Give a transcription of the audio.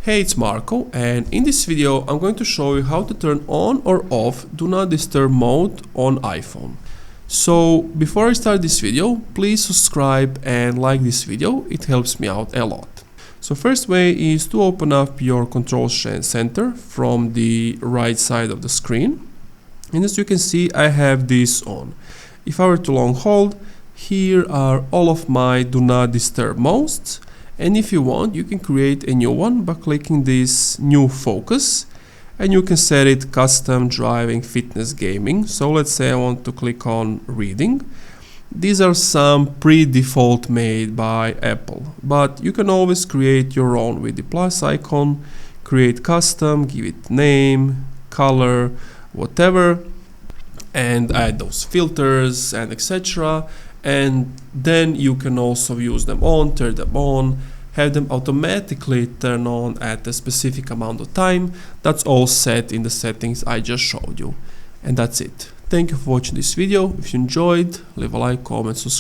Hey, it's Marko, and in this video I'm going to show you how to turn on or off Do Not Disturb mode on iPhone. So before I start this video, please subscribe and like this video, it helps me out a lot. So first way is to open up your control center from the right side of the screen. And as you can see, I have this on. If I were to long hold, here are all of my Do Not Disturb modes. And if you want, you can create a new one by clicking this new focus, and you can set it custom, driving, fitness, gaming. So let's say I want to click on reading. These are some pre-default made by Apple, but you can always create your own with the plus icon, create custom, give it name, color, whatever, and add those filters and etc. And then you can also use them on, turn them on, have them automatically turn on at a specific amount of time. That's all set in the settings I just showed you. And that's it. Thank you for watching this video. If you enjoyed, leave a like, comment, subscribe.